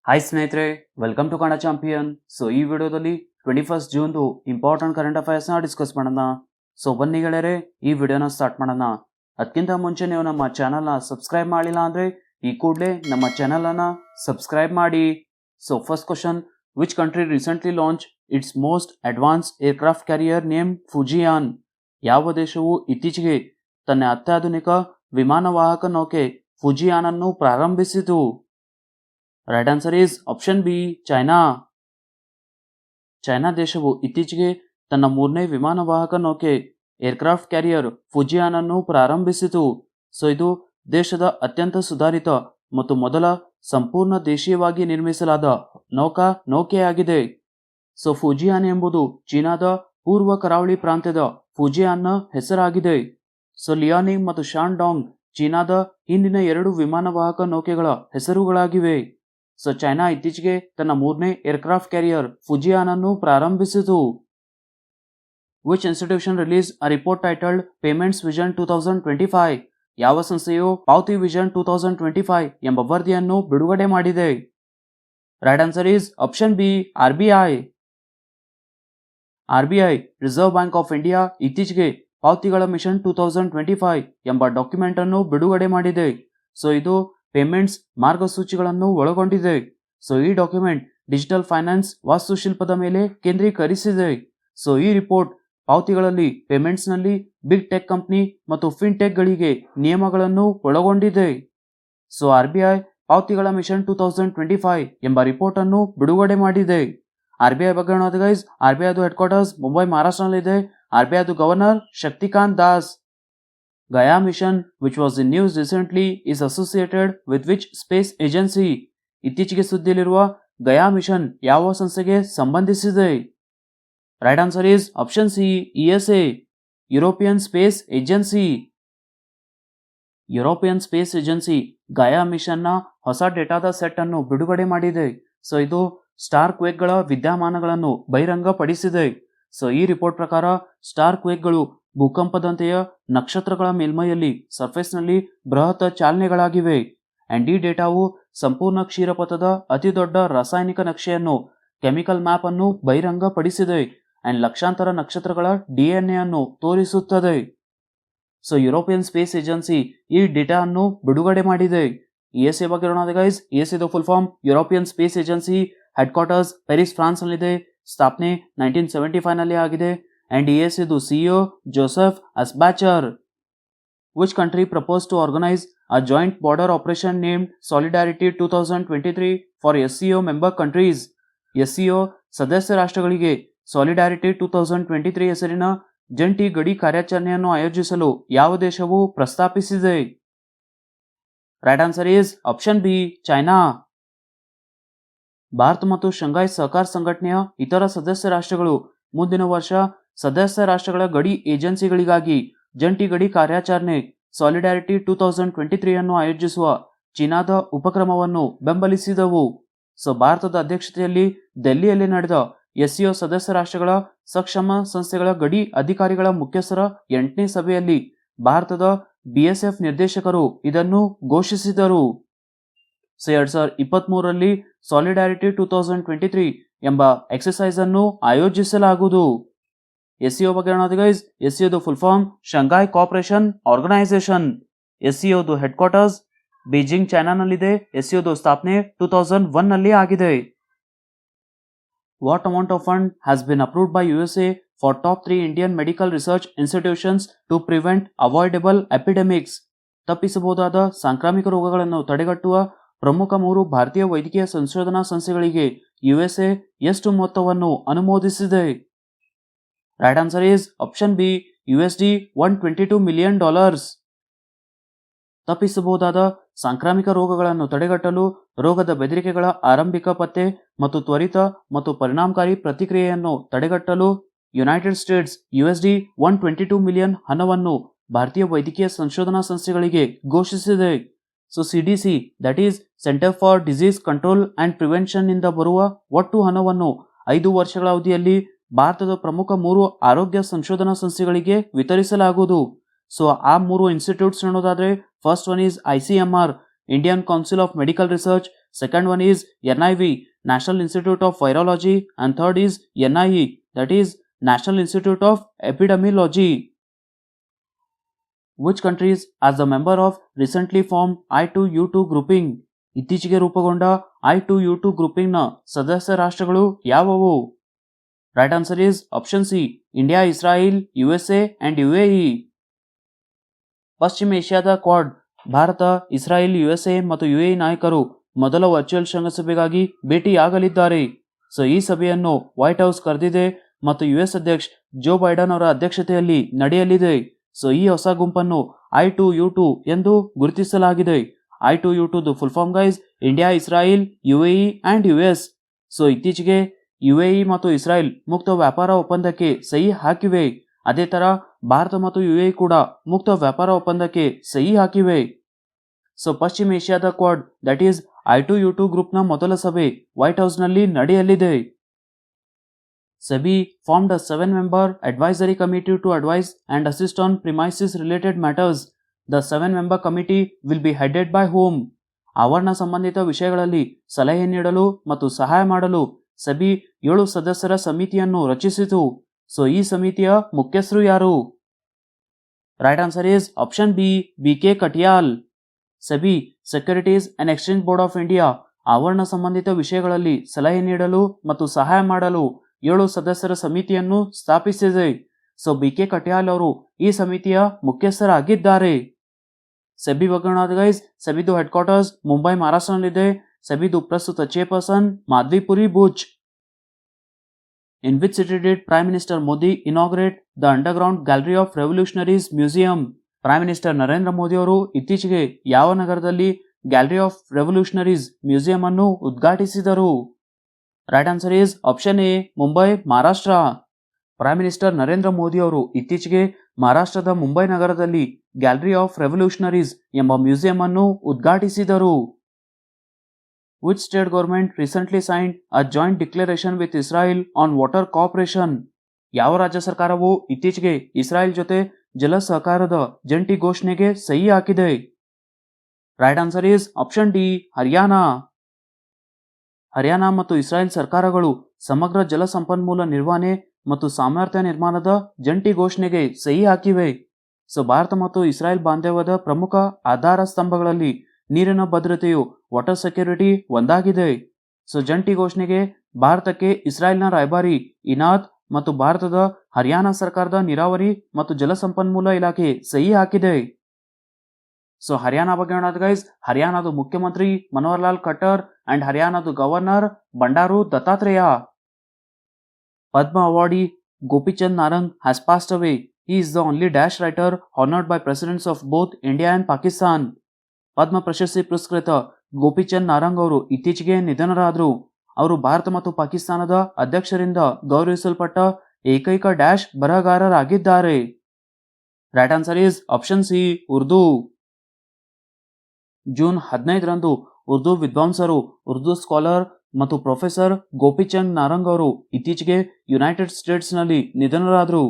Hi ಸ್ನೇಹಿತರೆ, welcome to Kannada champion. So ಈ ವಿಡಿಯೋದಲ್ಲಿ 21 ಜೂನ್ದು ಇಂಪಾರ್ಟೆಂಟ್ ಕರೆಂಟ್ ಅಫೇರ್ಸ್ನ ಡಿಸ್ಕಸ್ ಮಾಡೋಣ. ಸೊ ಬನ್ನಿ ಗೆಳೆಯರೆ, ಈ ವಿಡಿಯೋನ ಸ್ಟಾರ್ಟ್ ಮಾಡೋಣ. ಅದಕ್ಕಿಂತ ಮುಂಚೆ ನೀವು ನಮ್ಮ ಚಾನಲ್ನ ಸಬ್ಸ್ಕ್ರೈಬ್ ಮಾಡಿಲ್ಲ ಅಂದರೆ ಈ ಕೂಡಲೇ ನಮ್ಮ ಚಾನಲನ್ನು ಸಬ್ಸ್ಕ್ರೈಬ್ ಮಾಡಿ. So first question, which country recently launch it's most advance aircraft carrier name Fujian? ಯಾವ ದೇಶವು ಇತ್ತೀಚೆಗೆ ತನ್ನ ಅತ್ಯಾಧುನಿಕ ವಿಮಾನವಾಹಕ ನೌಕೆ ಫುಜಿಯಾನ್ ಅನ್ನು ಪ್ರಾರಂಭಿಸಿತು? Right answer is option B, China. China ದೇಶವು ಇತ್ತೀಚೆಗೆ ತನ್ನ 3ನೇ ವಿಮಾನವಾಹಕ ನೌಕೆ ಏರ್ಕ್ರಾಫ್ಟ್ ಕ್ಯಾರಿಯರ್ ಫುಜಿಯಾನ್ ಅನ್ನು ಪ್ರಾರಂಭಿಸಿತು. ಸೊ ಇದು ದೇಶದ ಅತ್ಯಂತ ಸುಧಾರಿತ ಮತ್ತು ಮೊದಲ ಸಂಪೂರ್ಣ ದೇಶೀಯವಾಗಿ ನಿರ್ಮಿಸಲಾದ ನೌಕೆಯಾಗಿದೆ. ಸೊ ಫುಜಿಯಾನ್ ಎಂಬುದು ಚೀನಾದ ಪೂರ್ವ ಕರಾವಳಿ ಪ್ರಾಂತ್ಯದ ಫುಜಿಯಾನ್ನ ಹೆಸರಾಗಿದೆ. ಸೊ ಲಿಯಾನಿಂಗ್ ಮತ್ತು ಶಾನ್ಡಾಂಗ್ ಚೀನಾದ ಹಿಂದಿನ 2 ವಿಮಾನವಾಹಕ ನೌಕೆಗಳ ಹೆಸರುಗಳಾಗಿವೆ. ಸೊ ಚೈನಾ ಇತ್ತೀಚೆಗೆ ತನ್ನ 3ನೇ ಏರ್ಕ್ರಾಫ್ಟ್ ಕ್ಯಾರಿಯರ್ ಫುಜಿಯಾನ್ ಅನ್ನು ಪ್ರಾರಂಭಿಸಿತು. Which institution release a report titled payments vision 2025? ಯಾವ ಸಂಸ್ಥೆಯು ಪಾವತಿ ವಿಷನ್ 2025 ಎಂಬ ವರದಿಯನ್ನು ಬಿಡುಗಡೆ ಮಾಡಿದೆ? Right answer is option B, RBI. RBI reserve bank of India ಇತ್ತೀಚೆಗೆ ಪಾವತಿಗಳ ಮಿಷನ್ 2025 ಎಂಬ ಡಾಕ್ಯುಮೆಂಟ್ ಅನ್ನು ಬಿಡುಗಡೆ ಮಾಡಿದೆ. ಸೊ ಇದು ಪೇಮೆಂಟ್ಸ್ ಮಾರ್ಗಸೂಚಿಗಳನ್ನು ಒಳಗೊಂಡಿದೆ. ಸೊ ಈ ಡಾಕ್ಯುಮೆಂಟ್ ಡಿಜಿಟಲ್ ಫೈನಾನ್ಸ್ ವಾಸ್ತುಶಿಲ್ಪದ ಮೇಲೆ ಕೇಂದ್ರೀಕರಿಸಿದೆ. ಸೊ ಈ ರಿಪೋರ್ಟ್ ಪಾವತಿಗಳಲ್ಲಿ ಪೇಮೆಂಟ್ಸ್ನಲ್ಲಿ ಬಿಗ್ ಟೆಕ್ ಕಂಪನಿ ಮತ್ತು ಫಿನ್ಟೆಕ್ಗಳಿಗೆ ನಿಯಮಗಳನ್ನು ಒಳಗೊಂಡಿದೆ. ಸೊ RBI ಪಾವತಿಗಳ ಮಿಷನ್ 2025 ಎಂಬ ರಿಪೋರ್ಟ್ ಅನ್ನು ಬಿಡುಗಡೆ ಮಾಡಿದೆ. RBI ಬಗ್ಗೆ ನೋಡೋದು ಗೈಸ್, RBIದು ಹೆಡ್ ಕ್ವಾರ್ಟರ್ಸ್ ಮುಂಬೈ ಮಹಾರಾಷ್ಟ್ರನಲ್ಲಿದೆ. RBIದು governor Shaktikanta Das. Gaia mission, which was in news recently, is associated with which space agency? ಇತ್ತೀಚೆಗೆ ಸುದ್ದಿಯಲ್ಲಿರುವ ಗಯಾ ಮಿಷನ್ ಯಾವ ಸಂಸ್ಥೆಗೆ ಸಂಬಂಧಿಸಿದೆ? Right answer is option C, ESA, European space agency. European space agency Gaya ಮಿಷನ್ನ ಹೊಸ ಡೇಟಾದ ಸೆಟ್ ಅನ್ನು ಬಿಡುಗಡೆ ಮಾಡಿದೆ. ಸೊ ಇದು ಸ್ಟಾರ್ ಕ್ವೇಕ್ಗಳ ವಿದ್ಯಮಾನಗಳನ್ನು ಬಹಿರಂಗಪಡಿಸಿದೆ. ಸೊ ಈ ರಿಪೋರ್ಟ್ ಪ್ರಕಾರ ಸ್ಟಾರ್ ಕ್ವೇಕ್ಗಳು ಭೂಕಂಪದಂತೆಯ ನಕ್ಷತ್ರಗಳ ಮೇಲ್ಮೈಯಲ್ಲಿ ಸರ್ಫೇಸ್ನಲ್ಲಿ ಬೃಹತ್ ಚಾಲನೆಗಳಾಗಿವೆ. ಅಂಡ್ ಈ ಡೇಟಾವು ಸಂಪೂರ್ಣ ಕ್ಷೀರಪಥದ ಅತಿದೊಡ್ಡ ರಾಸಾಯನಿಕ ನಕ್ಷೆಯನ್ನು, ಕೆಮಿಕಲ್ ಮ್ಯಾಪ್ ಅನ್ನು ಬಹಿರಂಗಪಡಿಸಿದೆ. ಅಂಡ್ ಲಕ್ಷಾಂತರ ನಕ್ಷತ್ರಗಳ DNA ಅನ್ನು ತೋರಿಸುತ್ತದೆ. ಸೊ ಯುರೋಪಿಯನ್ ಸ್ಪೇಸ್ ಏಜೆನ್ಸಿ ಈ ಡೇಟಾ ಅನ್ನು ಬಿಡುಗಡೆ ಮಾಡಿದೆ. ESA ಬಗ್ಗೆ ನೋಡೋಣ ಗೈಸ್, ESAದು full form European space agency. Headquarters Paris, France ನಲ್ಲಿದೆ. ಸ್ಥಾಪನೆ 1975 ನಲ್ಲಿ ಆಗಿದೆ. and ESAದು CEO Joseph Aschbacher. Which country proposed to organize a joint border operation named Solidarity 2023 for SCO member countries? SCO ಸದಸ್ಯ ರಾಷ್ಟ್ರಗಳಿಗೆ ಸಾಲಿಡಾರಿಟಿ 2023 ಹೆಸರಿನ ಜಂಟಿ ಗಡಿ ಕಾರ್ಯಾಚರಣೆಯನ್ನು ಆಯೋಜಿಸಲು ಯಾವ ದೇಶವು ಪ್ರಸ್ತಾಪಿಸಿದೆ? Right answer is option B, China. Bharat ಮತ್ತು ಶಂಘೈ ಸಹಕಾರ ಸಂಘಟನೆಯ ಇತರ ಸದಸ್ಯ ರಾಷ್ಟ್ರಗಳು ಮುಂದಿನ ವರ್ಷ ಸದಸ್ಯ ರಾಷ್ಟ್ರಗಳ ಗಡಿ ಏಜೆನ್ಸಿಗಳಿಗಾಗಿ ಜಂಟಿ ಗಡಿ ಕಾರ್ಯಾಚರಣೆ ಸಾಲಿಡಾರಿಟಿ 2023 ಅನ್ನು ಆಯೋಜಿಸುವ ಚೀನಾದ ಉಪಕ್ರಮವನ್ನು ಬೆಂಬಲಿಸಿದವು. ಸೊ ಭಾರತದ ಅಧ್ಯಕ್ಷತೆಯಲ್ಲಿ ದೆಹಲಿಯಲ್ಲಿ ನಡೆದ SCO ಸದಸ್ಯ ರಾಷ್ಟ್ರಗಳ ಸಕ್ಷಮ ಸಂಸ್ಥೆಗಳ ಗಡಿ ಅಧಿಕಾರಿಗಳ ಮುಖ್ಯಸ್ಥರ 8ನೇ ಸಭೆಯಲ್ಲಿ ಭಾರತದ BSF ನಿರ್ದೇಶಕರು ಇದನ್ನು ಘೋಷಿಸಿದರು. ಸೊ 2023ರಲ್ಲಿ ಸಾಲಿಡಾರಿಟಿ 2023 ಎಂಬ ಎಕ್ಸರ್ಸೈಸ್ ಅನ್ನು ಆಯೋಜಿಸಲಾಗುವುದು. SCO ಬಗ್ಗೆ ನೋಡೋದು ಗೈಸ್, SCOದು full form Shanghai cooperation organisation. SCOದು ಹೆಡ್ ಕ್ವಾರ್ಟರ್ಸ್ ಬೀಜಿಂಗ್, ಚೈನಾನಲ್ಲಿದೆ. SCOದು ಸ್ಥಾಪನೆ 2001 ನಲ್ಲಿ ಆಗಿದೆ. What amount of fund has been approved by USA for top 3 Indian medical research institutions to prevent avoidable epidemics? ತಪ್ಪಿಸಬಹುದಾದ ಸಾಂಕ್ರಾಮಿಕ ರೋಗಗಳನ್ನು ತಡೆಗಟ್ಟುವ ಪ್ರಮುಖ 3 ಭಾರತೀಯ ವೈದ್ಯಕೀಯ ಸಂಶೋಧನಾ ಸಂಸ್ಥೆಗಳಿಗೆ USA ಎಷ್ಟು ಮೊತ್ತವನ್ನು ಅನುಮೋದಿಸಿದೆ? Right answer is option B, $122 million. ತಪ್ಪಿಸಬಹುದಾದ ಸಾಂಕ್ರಾಮಿಕ ರೋಗಗಳನ್ನು ತಡೆಗಟ್ಟಲು ರೋಗದ ಬೆದರಿಕೆಗಳ ಆರಂಭಿಕ ಪತ್ತೆ ಮತ್ತು ತ್ವರಿತ ಮತ್ತು ಪರಿಣಾಮಕಾರಿ ಪ್ರತಿಕ್ರಿಯೆಯನ್ನು ತಡೆಗಟ್ಟಲು ಯುನೈಟೆಡ್ ಸ್ಟೇಟ್ಸ್ $122 ಮಿಲಿಯನ್ ಹಣವನ್ನು ಭಾರತೀಯ ವೈದ್ಯಕೀಯ ಸಂಶೋಧನಾ ಸಂಸ್ಥೆಗಳಿಗೆ ಘೋಷಿಸಿದೆ. So CDC, that is centre for disease control and prevention ಇಂದ ಬರುವ ಒಟ್ಟು ಹಣವನ್ನು 5 ವರ್ಷಗಳ ಅವಧಿಯಲ್ಲಿ ಭಾರತದ ಪ್ರಮುಖ 3 ಆರೋಗ್ಯ ಸಂಶೋಧನಾ ಸಂಸ್ಥೆಗಳಿಗೆ ವಿತರಿಸಲಾಗುವುದು. ಸೊ ಆ 3 ಇನ್ಸ್ಟಿಟ್ಯೂಟ್ಸ್ ನೋಡೋದಾದ್ರೆ first one is ICMR, Indian council of medical research. Second one is NIV, National Institute of Virology, and third is NIE, that is National Institute of Epidemiology. Which countries as the member of recently formed I2U2 grouping? ಇತ್ತೀಚೆಗೆ ರೂಪುಗೊಂಡ I2U2 grouping ನ ಸದಸ್ಯ ರಾಷ್ಟ್ರಗಳು ಯಾವುವು? Right answer is option C, India, Israel, USA and UAE. ಪಶ್ಚಿಮ ಏಷ್ಯಾದ quad, Bharat, Israel, USA ಮತ್ತು UAE ನಾಯಕರು ಮೊದಲ ವರ್ಚುವಲ್ ಶೃಂಗಸಭೆಗಾಗಿ ಭೇಟಿಯಾಗಲಿದ್ದಾರೆ. ಸೊ ಈ ಸಭೆಯನ್ನು ವೈಟ್ ಹೌಸ್ ಕರೆದಿದೆ ಮತ್ತು US ಅಧ್ಯಕ್ಷ ಜೋ ಬೈಡನ್ ಅವರ ಅಧ್ಯಕ್ಷತೆಯಲ್ಲಿ ನಡೆಯಲಿದೆ. ಸೊ ಈ ಹೊಸ ಗುಂಪನ್ನು I2U2 ಎಂದು ಗುರುತಿಸಲಾಗಿದೆ. I2U2 full form guys, India, Israel, UAE and US. So ಇತ್ತೀಚೆಗೆ UAE ಮತ್ತು ಇಸ್ರಾಯಿಲ್ ಮುಕ್ತ ವ್ಯಾಪಾರ ಒಪ್ಪಂದಕ್ಕೆ ಸಹಿ ಹಾಕಿವೆ. ಅದೇ ತರ ಭಾರತ ಮತ್ತು UAE ಕೂಡ ಮುಕ್ತ ವ್ಯಾಪಾರ ಒಪ್ಪಂದಕ್ಕೆ ಸಹಿ ಹಾಕಿವೆ. ಸೊ ಪಶ್ಚಿಮ ಏಷ್ಯಾದ ಕ್ವಾಡ್, ದಟ್ ಈಸ್ I2U2 ಗ್ರೂಪ್ನ ಮೊದಲ ಸಭೆ ವೈಟ್ ಹೌಸ್ನಲ್ಲಿ ನಡೆಯಲಿದೆ. SEBI formed a 7-member advisory committee to advise and assist on premises-related matters. The 7-member committee will be headed by whom? ಆವರಣ ಸಂಬಂಧಿತ ವಿಷಯಗಳಲ್ಲಿ ಸಲಹೆ ನೀಡಲು ಮತ್ತು ಸಹಾಯ ಮಾಡಲು SEBI 7 ಸದಸ್ಯರ ಸಮಿತಿಯನ್ನು ರಚಿಸಿತು. ಸೊ ಈ ಸಮಿತಿಯ ಮುಖ್ಯಸ್ಥರು ಯಾರು? Right answer is option B, BK ಕಟಿಯಾಲ್. SEBI, securities and exchange board of India ಆವರಣ ಸಂಬಂಧಿತ ವಿಷಯಗಳಲ್ಲಿ ಸಲಹೆ ನೀಡಲು ಮತ್ತು ಸಹಾಯ ಮಾಡಲು 7 ಸದಸ್ಯರ ಸಮಿತಿಯನ್ನು ಸ್ಥಾಪಿಸಿದೆ. ಸೊ BK ಕಟಿಯಾಲ್ ಅವರು ಈ ಸಮಿತಿಯ ಮುಖ್ಯಸ್ಥರಾಗಿದ್ದಾರೆ. SEBI ಬಗ್ಗೆ ಗೈಸ್, SEBIದು ಹೆಡ್ ಕ್ವಾರ್ಟರ್ಸ್ ಮುಂಬೈ, ಮಹಾರಾಷ್ಟ್ರನಲ್ಲಿದೆ. SEBIದು ಪ್ರಸ್ತುತ chairperson ಮಾಧವಿಪುರಿ Butch. In which city did prime minister Modi inaugurate the underground gallery of revolutionaries museum? Prime minister Narendra Modi ಅವರು ಇತ್ತೀಚೆಗೆ ಯಾವ ನಗರದಲ್ಲಿ ಗ್ಯಾಲರಿ ಆಫ್ ರೆವಲ್ಯೂಷನರೀಸ್ ಮ್ಯೂಸಿಯಂ ಅನ್ನು ಉದ್ಘಾಟಿಸಿದರು? Right answer is option A, Mumbai, Maharashtra. Prime minister Narendra Modi ಅವರು ಇತ್ತೀಚೆಗೆ ಮಹಾರಾಷ್ಟ್ರದ ಮುಂಬೈ ನಗರದಲ್ಲಿ ಗ್ಯಾಲರಿ ಆಫ್ ರೆವಲ್ಯೂಷನರೀಸ್ ಎಂಬ ಮ್ಯೂಸಿಯಂ ಅನ್ನು ಉದ್ಘಾಟಿಸಿದರು. Which state government recently signed a joint declaration with Israel on water cooperation? ಯಾವ ರಾಜ್ಯ ಸರ್ಕಾರವು ಇತ್ತೀಚೆಗೆ ಇಸ್ರಾಯೇಲ್ ಜೊತೆ ಜಲ ಸಹಕಾರದ ಜಂಟಿ ಘೋಷಣೆಗೆ ಸಹಿ ಹಾಕಿದೆ? Right answer is option D, Haryana. Haryana ಮತ್ತು ಇಸ್ರಾಯೇಲ್ ಸರ್ಕಾರಗಳು ಸಮಗ್ರ ಜಲ ಸಂಪನ್ಮೂಲ ನಿರ್ವಹಣೆ ಮತ್ತು ಸಾಮರ್ಥ್ಯ ನಿರ್ಮಾಣದ ಜಂಟಿ ಘೋಷಣೆಗೆ ಸಹಿ ಹಾಕಿವೆ. ಸೊ ಭಾರತ ಮತ್ತು ಇಸ್ರಾಯೇಲ್ ಬಾಂಧವ್ಯದ ಪ್ರಮುಖ ಆಧಾರ ಸ್ತಂಭಗಳಲ್ಲಿ ನೀರಿನ ಭದ್ರತೆಯು, ವಾಟರ್ ಸೆಕ್ಯೂರಿಟಿ ಒಂದಾಗಿದೆ. ಸೊ ಜಂಟಿ ಘೋಷಣೆಗೆ ಭಾರತಕ್ಕೆ ಇಸ್ರಾಯೇಲ್ನ ರಾಯಭಾರಿ ಇನಾತ್ ಮತ್ತು ಭಾರತದ ಹರಿಯಾಣ ಸರ್ಕಾರದ ನೀರಾವರಿ ಮತ್ತು ಜಲಸಂಪನ್ಮೂಲ ಇಲಾಖೆ ಸಹಿ ಹಾಕಿದೆ. ಸೊ ಹರಿಯಾಣ ಬಗ್ಗೆ ನೋಡೋದು ಗೈಸ್, ಹರಿಯಾಣದ ಮುಖ್ಯಮಂತ್ರಿ ಮನೋಹರ್ ಲಾಲ್ ಖಟ್ಟರ್ ಅಂಡ್ ಹರಿಯಾಣದ governor Bandaru Dattatreya. Padma awardee Gopichand Narang has passed away. He is the only dash writer honored by presidents of both India and Pakistan. ಪದ್ಮ ಪ್ರಶಸ್ತಿ ಪುರಸ್ಕೃತ ಗೋಪಿಚಂದ್ ನಾರಂಗ್ ಅವರು ಇತ್ತೀಚೆಗೆ ನಿಧನರಾದರು. ಅವರು ಭಾರತ ಮತ್ತು ಪಾಕಿಸ್ತಾನದ ಅಧ್ಯಕ್ಷರಿಂದ ಗೌರವಿಸಲ್ಪಟ್ಟ ಏಕೈಕ ಡ್ಯಾಶ್ ಬರಹಗಾರರಾಗಿದ್ದಾರೆ. Right answer is option C, Urdu. June 15ರಂದು ಉರ್ದು ವಿದ್ವಾಂಸರು, ಉರ್ದು ಸ್ಕಾಲರ್ ಮತ್ತು ಪ್ರೊಫೆಸರ್ ಗೋಪಿಚಂದ್ ನಾರಂಗ್ ಅವರು ಇತ್ತೀಚೆಗೆ ಯುನೈಟೆಡ್ ಸ್ಟೇಟ್ಸ್ನಲ್ಲಿ ನಿಧನರಾದರು.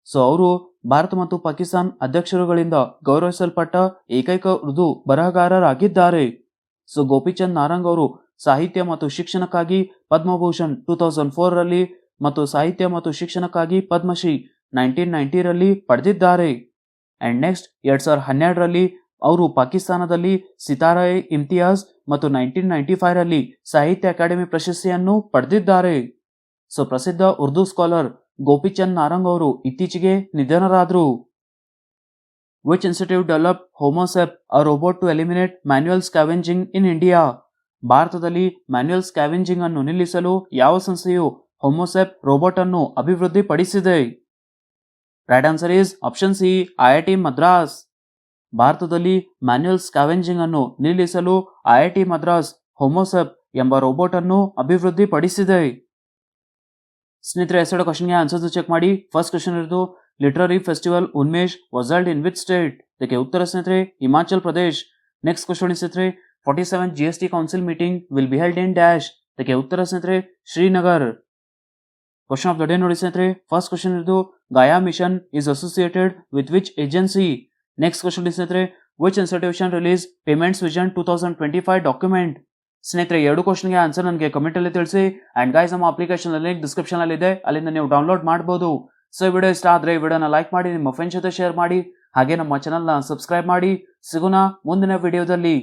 ಸೊ ಅವರು ಭಾರತ ಮತ್ತು ಪಾಕಿಸ್ತಾನ್ ಅಧ್ಯಕ್ಷರುಗಳಿಂದ ಗೌರವಿಸಲ್ಪಟ್ಟ ಏಕೈಕ ಉರ್ದು ಬರಹಗಾರರಾಗಿದ್ದಾರೆ. ಸೊ ಗೋಪಿಚಂದ್ ನಾರಂಗ್ ಅವರು ಸಾಹಿತ್ಯ ಮತ್ತು ಶಿಕ್ಷಣಕ್ಕಾಗಿ ಪದ್ಮಭೂಷಣ್ 2004ರಲ್ಲಿ ಮತ್ತು ಸಾಹಿತ್ಯ ಮತ್ತು ಶಿಕ್ಷಣಕ್ಕಾಗಿ ಪದ್ಮಶ್ರೀ 1990ರಲ್ಲಿ ಪಡೆದಿದ್ದಾರೆ. ಅಂಡ್ ನೆಕ್ಸ್ಟ್ 2012ರಲ್ಲಿ ಅವರು ಪಾಕಿಸ್ತಾನದಲ್ಲಿ ಸಿತಾರಾ-ಎ ಇಮ್ತಿಯಾಜ್ ಮತ್ತು 1995ರಲ್ಲಿ ಸಾಹಿತ್ಯ ಅಕಾಡೆಮಿ ಪ್ರಶಸ್ತಿಯನ್ನು ಪಡೆದಿದ್ದಾರೆ. ಸೊ ಪ್ರಸಿದ್ಧ ಉರ್ದು ಸ್ಕಾಲರ್ ಗೋಪಿಚಂದ್ ನಾರಂಗ್ ಅವರು ಇತ್ತೀಚೆಗೆ ನಿಧನರಾದರು. Which institute develop Homosep, a robot to eliminate manual scavenging in India? ಭಾರತದಲ್ಲಿ ಮ್ಯಾನ್ಯುಯಲ್ ಸ್ಕ್ಯಾವೆಂಜಿಂಗ್ ಅನ್ನು ನಿಲ್ಲಿಸಲು ಯಾವ ಸಂಸ್ಥೆಯು ಹೋಮೋಸೆಪ್ ರೋಬೋಟ್ ಅನ್ನು ಅಭಿವೃದ್ಧಿಪಡಿಸಿದೆ? Right answer is option C, IIT Madras. ಭಾರತದಲ್ಲಿ ಮ್ಯಾನ್ಯುಯಲ್ ಸ್ಕ್ಯಾವೆಂಜಿಂಗ್ ಅನ್ನು ನಿಲ್ಲಿಸಲು IIT ಮದ್ರಾಸ್ ಹೋಮೋಸೆಪ್ ಎಂಬ ರೋಬೋಟ್ ಅನ್ನು ಅಭಿವೃದ್ಧಿಪಡಿಸಿದೆ. ಸ್ನೇಹಿತರೆ, ಹೆಸರು ಕ್ವಶನ್ಗೆ ಆನ್ಸರ್ಸ್ ಚೆಕ್ ಮಾಡಿ. ಫಸ್ಟ್ ಕ್ವಶನ್ ಇರೋದು, literary festival Unmesh was held in which state? ಇದಕ್ಕೆ ಉತ್ತರ ಸ್ನೇಹಿತರೆ ಹಿಮಾಚಲ್ ಪ್ರದೇಶ್. ನೆಕ್ಸ್ಟ್ ಕ್ವಶನ್ ಸ್ನೇಹಿತರೆ, 47th GST council meeting will be held in dash? ಇದಕ್ಕೆ ಉತ್ತರ ಸ್ನೇಹಿತರೆ Srinagar. Question of the day ನೋಡಿ ಸ್ನೇಹಿತರೆ, ಫಸ್ಟ್ ಕ್ವಶನ್ ಇರೋದು, Gaia mission is associated with which agency? Next question ಸ್ನೇಹಿತರೆ, which institution release payments vision 2025 document? ಸ್ನೇಹಿತರೆ, 2 ಕ್ವಶನ್ಗೆ ಆನ್ಸರ್ ನನಗೆ ಕಮೆಂಟ್ ಅಲ್ಲಿ ತಿಳಿಸಿ. ಅಂಡ್ ಗೈಸ್, ನಮ್ಮ ಅಪ್ಲಿಕೇಶನ್ ಲಿಂಕ್ ಡಿಸ್ಕ್ರಿಪ್ಷನ್ ಅಲ್ಲಿ ಇದೆ, ಅಲ್ಲಿಂದ ನೀವು ಡೌನ್ಲೋಡ್ ಮಾಡಬಹುದು. ಸೊ ಈ ವಿಡಿಯೋ ಇಷ್ಟ ಆದ್ರೆ ಈ ವಿಡಿಯೋನ ಲೈಕ್ ಮಾಡಿ, ನಿಮ್ಮ ಫ್ರೆಂಡ್ಸ್ ಜೊತೆ ಶೇರ್ ಮಾಡಿ, ಹಾಗೆ ನಮ್ಮ ಚಾನಲ್ನ ಸಬ್ಸ್ಕ್ರೈಬ್ ಮಾಡಿ. ಸಿಗೋಣ ಮುಂದಿನ ವಿಡಿಯೋದಲ್ಲಿ.